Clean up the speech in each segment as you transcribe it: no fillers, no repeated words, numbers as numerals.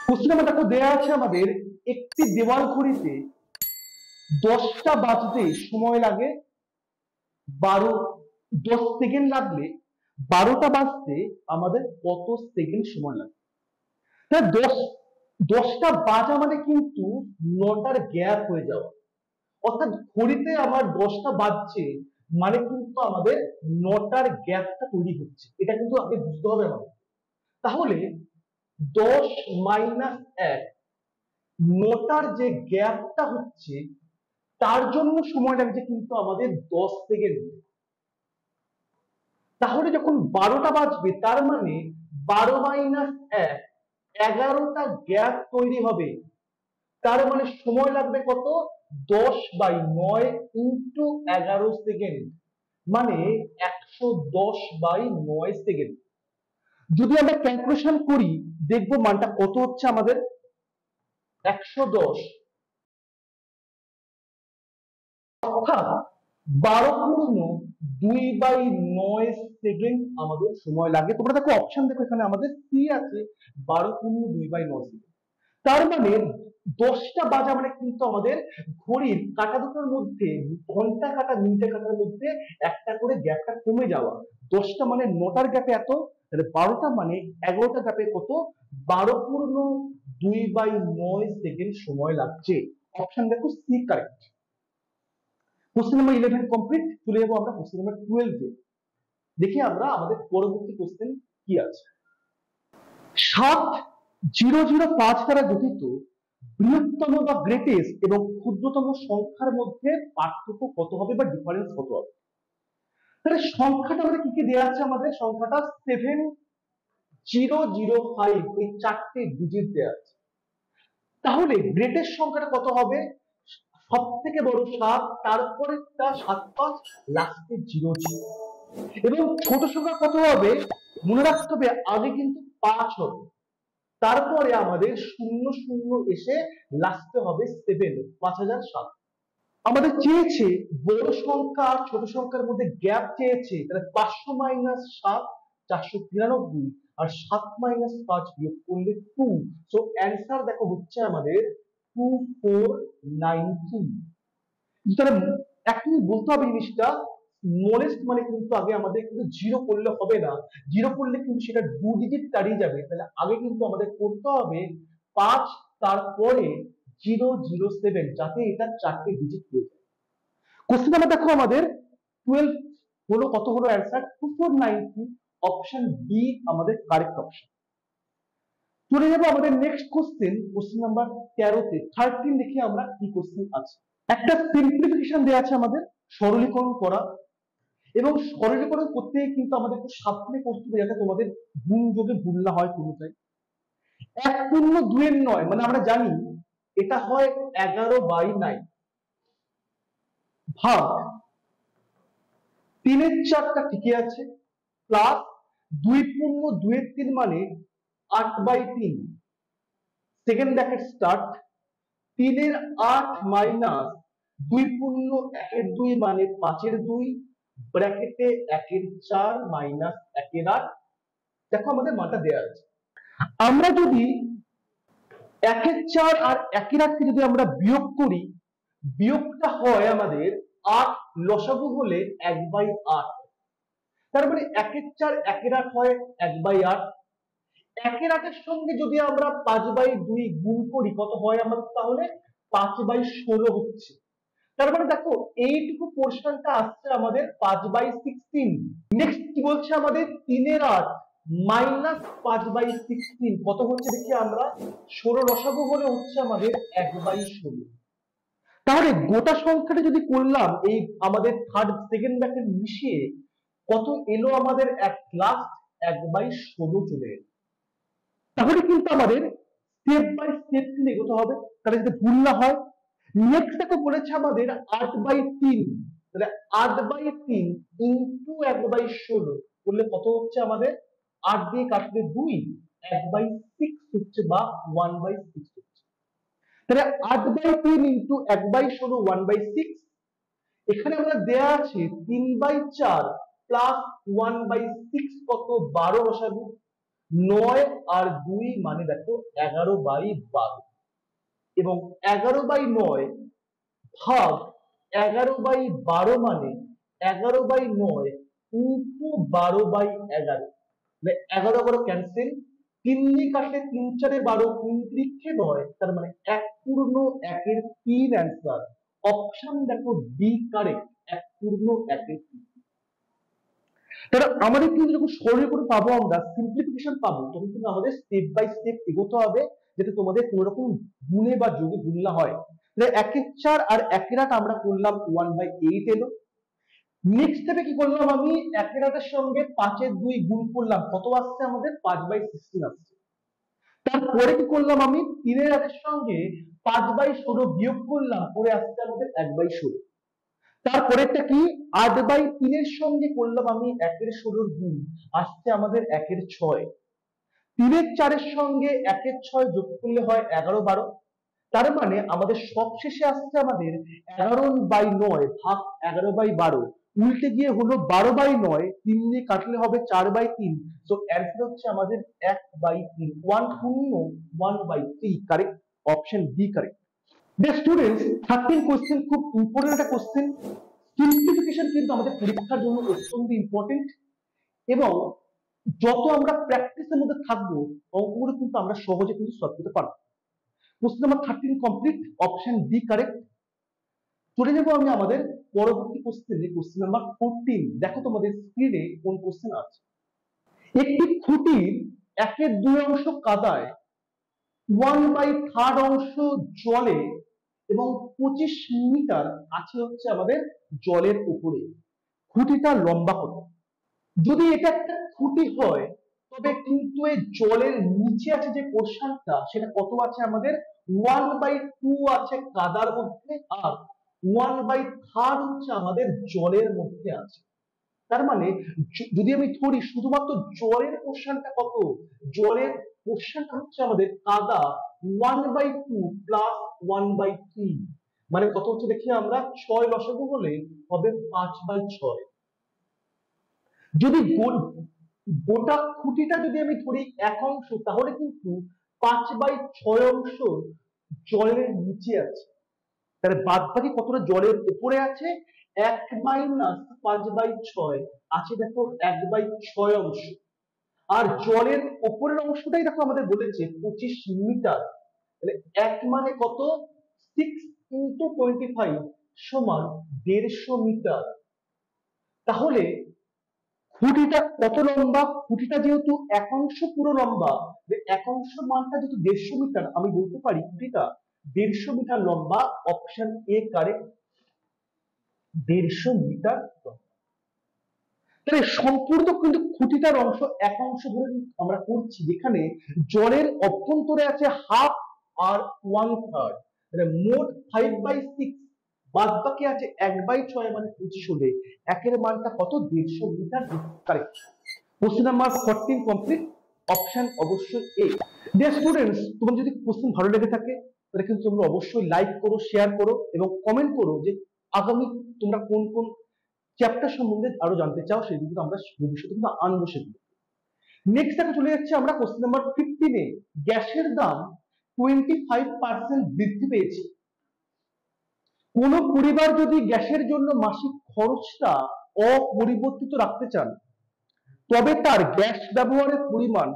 Question number দেখো দেয়া আছে আমাদের একটি দেওয়াল ঘড়িতে 10টা বাজতে সময় লাগে 10 সেকেন্ড লাগলে 12টা বাজতে আমাদের কত সেকেন্ড সময় লাগে? তাহলে 10টা বাজা মানে কিন্তু 9টার গ্যাপ হয়ে যাওয়া, অর্থাৎ ঘড়িতে আমার 10টা বাজছে মানে কিন্তু আমাদের 9টার গ্যাপটা তৈরি হচ্ছে, এটা কিন্তু আগে বুঝতে হবে আমাদের। তাহলে 10 মাইনাস 1, 9টার যে গ্যাপটা হচ্ছে তার জন্য সময় লাগছে কিন্তু আমাদের 10 সেকেন্ড। তাহলে যখন 12টা বাজবে তার মানে 12 মাইনাস 1, 11টা গ্যাপ তৈরি হবে, তার মানে সময় লাগবে কত? 10/9 ইন্টু 11 সেকেন্ড, মানে 110/9 সেকেন্ড। যদি আমরা ক্যালকুলেশন করি দেখবো মানটা কত হচ্ছে আমাদের 110, অর্থাৎ 12/2/9 সেকেন্ড আমাদের সময় লাগে। তোমরা দেখো অপশন দেখো, এখানে আমাদের সি আছে 12/2/9 সেকেন্ড। তার মানে 10টা বাজা মানে কিন্তু আমাদের ঘড়ির কাঁটা দুটোর মধ্যে, ঘন্টা কাঁটা মিনিটে কাঁটার মধ্যে একটা করে গ্যাপটা কমে যাওয়া। 10টা মানে 9টার গ্যাপে এত, তাহলে 12টা মানে 11টা গ্যাপে কত? 12/2/9 সেকেন্ড সময় লাগছে। অপশন দেখো C correct. Question number 11 complete. চলে যাবো আমরা কোশ্চেন নাম্বার 12 এ। দেখি আমরা আমাদের পরবর্তী কোশ্চেন কি আছে। 7005 দ্বারা গঠিত বৃহত্তম বা গ্রেটেস্ট এবং ক্ষুদ্রতম সংখ্যার মধ্যে পার্থক্য কত হবে বা ডিফারেন্স কত হবে? তাহলে সংখ্যাটা আমাদের কি কি দেওয়া আছে? আমাদের সংখ্যাটা 7005, এই 4টে ডিজিট দেওয়া আছে। তাহলে গ্রেটেস্ট সংখ্যাটা কত হবে? সব থেকে বড় 7, তারপরে 7 5, লাস্টে 0 0। এবং ছোট সংখ্যা কত হবে? মনে রাখতে হবে আগে কিন্তু 5 হবে, তারপরে আমাদের 0 0 এসে লাস্টে হবে 7, 5007। আমাদের চেয়েছে বড় সংখ্যা আর ছোট সংখ্যার মধ্যে গ্যাপ চেয়েছে, তাহলে 500 মাইনাস 7 493, আর 7 মাইনাস 5 বিয়োগ করলে 2। সো অ্যান্সার দেখো হচ্ছে আমাদের 2493। তাহলে একটু বলতে হবে জিনিসটা, স্মলেস্ট মানে কিন্তু আগে আমাদের কিন্তু 0 করলে হবে না, 0 করলে কিন্তু সেটা 2 ডিজিট দাঁড়িয়ে যাবে। তাহলে আগে কিন্তু আমাদের করতে হবে 5, তারপরে 007, যাতে এটা 4টে ডিজিট হয়ে যায়। কোশ্চেন নাম্বার দেখো আমাদের 12 হলো, কত হলো অ্যান্সার? 2493। অপশন বি আমাদের কারেক্ট অপশন। চলে যাবো আমাদের নেক্সট কোশ্চেন, কোশ্চেন নাম্বার 13 তে। 13 দেখি আমরা কি কোশ্চেন আছে। একটা সিম্পলিফিকেশন দেওয়া আছে আমাদের, সরলীকরণ করা, এবং সরলীকরণ করতে কিন্তু আমাদের একটু সাবধানে করতে হবে যাতে তোমাদের গুণ যোগে ভুল না হয় কোনোটাই। 1/2 মানে আমরা জানি এটা হয় 11/9 ভাগ 3/4টা ঠিকই আছে, প্লাস 2/2 মানে 8/3, সেকেন্ড ব্র্যাকেট স্টার্ট, 3/8 মাইনাস 2/1 মানে 5/2, ব্র্যাকেটে 1/4 মাইনাস 1/8। দেখো আমাদের মানটা দেওয়া আছে। আমরা যদি 1/4 আর 1/8 কে যদি আমরা বিয়োগ করি, বিয়োগটা হয় আমাদের 8, লসাগু হলে 1/8। তার মানে 1/4 1/8 হয় 1/8। 1/8 এর সঙ্গে যদি আমরা 5/2 গুণ করি কত হয় আমাদের? তাহলে 5/16 হচ্ছে। তার মানে দেখো এইটুকু পোর্শনটা আসছে আমাদের 5/16। নেক্সট কি বলছে আমাদের? 3/8 মাইনাস 5/16 কত হচ্ছে দেখি আমরা? 16, লসাগু হলে হচ্ছে আমাদের 1/16। তাহলে গোটা সংখ্যাটা যদি করলাম এই আমাদের থার্ড সেকেন্ড ব্র্যাকেট মিশিয়ে, কত এলো আমাদের? লাস্ট 1/16 চলে এলো। তাহলে কিন্তু আমাদের স্টেপ বাই স্টেপ কিন্তু এগোতে হবে, তাহলে যদি ভুল না হয়। নেক্সট দেখো বলেছে আমাদের 8/3, তাহলে 8/3 ইন্টু 1/16 করলে কত হচ্ছে আমাদের? 8 দিয়ে কাটলে 2, 1/6 হচ্ছে বা 1/6 হচ্ছে। তাহলে 8/3 ইন্টু 1/16 1/6। এখানে আমরা দেয়া আছে 3/4 প্লাস 1/6 কত? 12 লসাগু, 9 আর 2 মানে দেখো 11/12 এবং 11/9 ভাগ 11/12 মানে 11/9 ইন্টু 12/11, মানে 11 ক্যান্সেল, 3 দিয়ে কাটলে 3 4 12, 3 3 9, তার মানে 1 পূর্ণ 1 এর 3 অ্যান্সার। অপশন দেখো ডি কারেক্ট, 1 পূর্ণ 1 এর 3। তাহলে আমাদের কিন্তু যখন সরল করে পাবো, আমরা সিম্পলিফিকেশন পাবো, তখন কিন্তু আমাদের স্টেপ বাই স্টেপ এগোতে হবে, যাতে তোমাদের কোনো রকম গুণে বা যোগে ভুল না হয়। তাহলে 1/4 আর 1/8 আমরা করলাম 1/8 এলো। নেক্সট স্টেপে কি করলাম, আমি 1/8 সঙ্গে 5 2 গুণ করলাম, কত আসছে আমাদের 5/16 আসছে। তারপরে কি করলাম, আমি 3 সঙ্গে 5/16 বিয়োগ করলাম, পরে আসছে আমাদের 1/16। তারপরেরটা কি, 8/3 এর সঙ্গে করলাম আমি 1/16 গুণ, আসছে আমাদের 1/6। 3/4 সঙ্গে 1/6 যোগ করলে হয় 11/12। তার মানে আমাদের সবশেষে আসছে আমাদের 11/9 ভাগ 11/12, উল্টে গিয়ে হলো 12/9, 3 দিয়ে কাটলে হবে 4/3। তো অ্যান্সার হচ্ছে আমাদের 1/3, 1 পূর্ণ 1/3, correct, option D correct. Dear students, 13 question খুব ইম্পর্টেন্ট একটা কোশ্চেন। সিম্পলিফিকেশন কিন্তু আমাদের পরীক্ষার জন্য অত্যন্ত ইম্পর্টেন্ট, এবং যত আমরা প্র্যাকটিসের মধ্যে থাকবো অঙ্কগুলো কিন্তু আমরা সহজে কিন্তু সলভ করতে পারবো। Question number 13 complete, option D correct. চলে যাবো আমি আমাদের পরবর্তী কোশ্চেনে, কোশ্চেন নাম্বার 14। দেখো তোমাদের স্ক্রিনে কোন কোশ্চেন আছে। একটি খুঁটির 1/2 অংশ কাদায়, 1/3 অংশ জলে এবং 25 মিটার আছে হচ্ছে আমাদের জলের উপরে, খুঁটিটার লম্বা কত? যদি এটা একটা খুঁটি হয়, তবে কিন্তু এই জলের নিচে আছে যে পোর্শনটা, সেটা কত আছে আমাদের 1/2 আছে কাদার মধ্যে, আর 1/3 হচ্ছে আমাদের জলের মধ্যে আছে। তার মানে যদি আমি ধরি শুধুমাত্র জলের পোর্শনটা কত, জলের পোর্শনটা হচ্ছে আমাদের কাদা 1/2 প্লাস 1/3, মানে কত হচ্ছে দেখি আমরা, 6 লসাগু হলে হবে 5/6। যদি গোটা খুঁটিটা যদি আমি ধরি 1 অংশ, তাহলে কিন্তু 5/6 অংশ জলের নিচে আছে। তাহলে বাদ বাকি কতটা জলের উপরে আছে, 1 মাইনাস 5/6 আছে দেখো 1/6 অংশ। আর জলের উপরের অংশটাই দেখো আমাদের বলেছে 25 মিটার, তাহলে 1 মানে কত, 6 × 25 সমান 150 মিটার। তাহলে খুঁটিটা কত লম্বা, খুঁটিটা যেহেতু 1 অংশ পুরো লম্বা, 1 অংশ মানটা যেহেতু 150 মিটার, আমি বলতে পারি খুঁটিটা 150 মিটার লম্বা। Option A correct, 150 metre. তাহলে সম্পূর্ণ কিন্তু খুঁটিটার অংশ 1 অংশ ধরে আমরা করছি, যেখানে জলের অভ্যন্তরে আছে হাফ আর 1/3, মানে মোট 5/6, বাদ বাকি আছে 1/6, মানে 25 হলে 1 এর মানটা কত, 150 metre. Correct. Question number 14 complete, option অবশ্যই এ। ডিয়ার স্টুডেন্টস, তোমাদের যদি কোশ্চেন ভালো লেগে থাকে তাহলে কিন্তু তোমরা অবশ্যই লাইক করো, শেয়ার করো এবং কমেন্ট করো যে আগামী তোমরা কোন কোন চ্যাপ্টার সম্বন্ধে আরো জানতে চাও, সেগুলো কিন্তু আমরা ভবিষ্যতে কিন্তু আনবো সেগুলো। নেক্সট দেখো চলে যাচ্ছে আমরা কোশ্চেন নাম্বার 15 এ। গ্যাসের দাম 25% বৃদ্ধি পেয়েছে। কোন পরিবার যদি গ্যাসের জন্য মাসিক খরচটা অপরিবর্তিত রাখতে চান, তবে তার গ্যাস ব্যবহারের পরিমাণ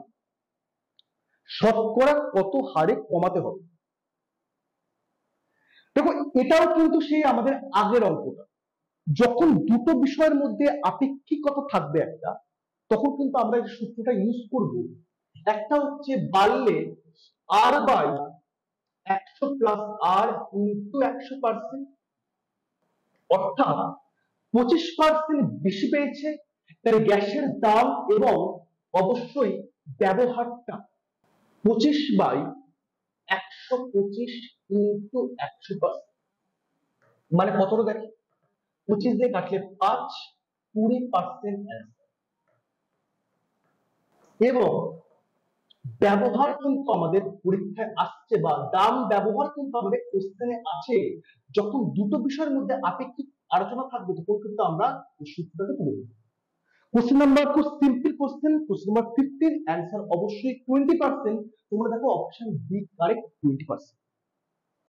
শতকরা কত হারে কমাতে হবে? দেখো এটাও কিন্তু সেই আমাদের আগের অঙ্কটা, যখন দুটো বিষয়ের মধ্যে আপেক্ষিকতা থাকবে একটা, তখন কিন্তু আমরা এই সূত্রটা ইউজ করব। একটা হচ্ছে বাড়লে আর বাই 100 প্লাস আর ইন্টু 100%, অর্থাৎ 25% বেশি পেয়েছে, তাহলে গ্যাসের দাম এবং অবশ্যই ব্যবহারটা 25/125 ইন্টু 100%, মানে কতটা দেখি, 25 দিয়ে কাটলে 5, 20% এবং ব্যবহার কিন্তু আমাদের পরীক্ষায় আসছে, বা দাম ব্যবহার কিন্তু আমাদের কোশ্চেনে আছে। যখন দুটো বিষয়ের মধ্যে আপেক্ষিক আলোচনা থাকবে, তখন কিন্তু আমরা এই সূত্রটাকে তুলে দেব। কোশ্চেন নাম্বার খুব সিম্পল কোশ্চেন নাম্বার 15 অ্যান্সার অবশ্যই 20%। তোমরা দেখো অপশন বি কারেক্ট 20%।